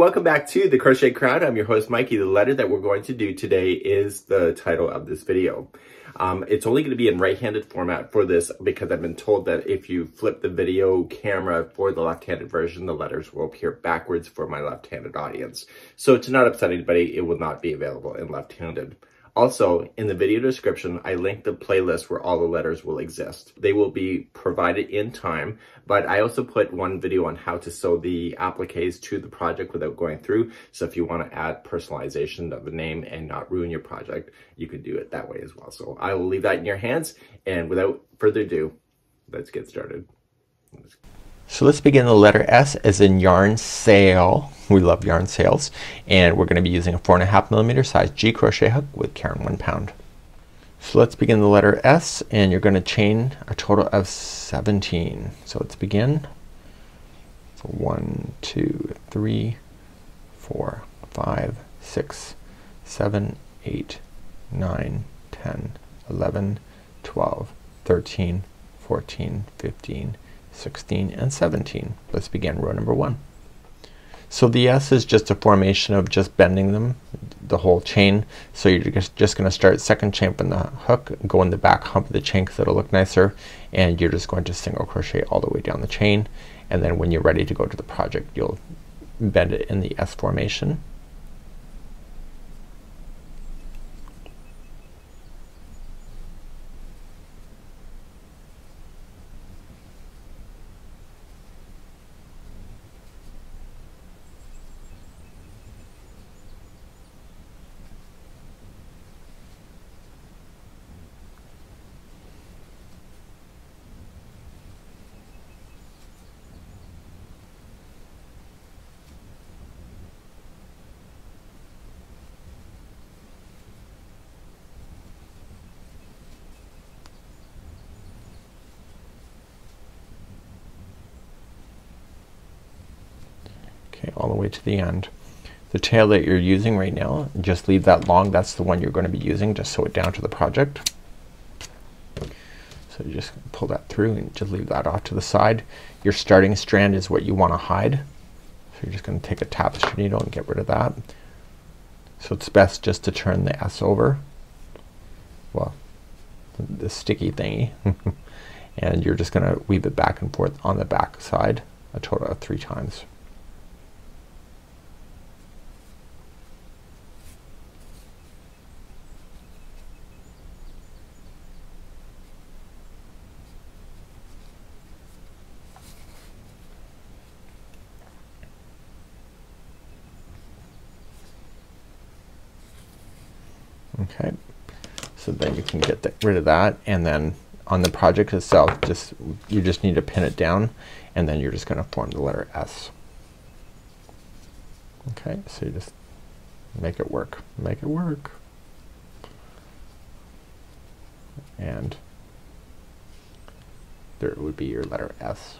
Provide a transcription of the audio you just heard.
welcome back to the Crochet Crown. I'm your host, Mikey. The letter that we're going to do today is the title of this video. It's only going to be in right-handed format for this because I've been told that if you flip the video camera for the left-handed version, the letters will appear backwards for my left-handed audience. So to not upset anybody, it will not be available in left-handed. Also, in the video description, I linked the playlist where all the letters will exist. They will be provided in time, but I also put one video on how to sew the appliques to the project without going through. So if you want to add personalization of the name and not ruin your project, you could do it that way as well. So I will leave that in your hands, and without further ado, let's get started. So let's begin the letter S as in yarn sale. We love yarn sales. And we're going to be using a 4.5mm size G crochet hook with Karen 1 pound. So let's begin the letter S, and you're going to chain a total of 17. So let's begin. So 1, 2, 3, 4, 5, 6, 7, 8, 9, 10, 11, 12, 13, 14, 15, 16, and 17. Let's begin row number 1. So the S is just a formation of just bending them, the whole chain. So you're just going to start second chain from the hook, go in the back hump of the chain because it'll look nicer, and you're just going to single crochet all the way down the chain, and then when you're ready to go to the project, you'll bend it in the S formation. Okay, all the way to the end. The tail that you're using right now, just leave that long. That's the one you're going to be using. Just sew it down to the project. So you just pull that through and just leave that off to the side. Your starting strand is what you want to hide. So you're just going to take a tapestry needle and get rid of that. So it's best just to turn the S over. Well, the sticky thingy. And you're just going to weave it back and forth on the back side a total of 3 times. Okay, so then you can get rid of that, and then on the project itself, you just need to pin it down, and then you're just going to form the letter S. Okay, so you just make it work. Make it work. And there would be your letter S.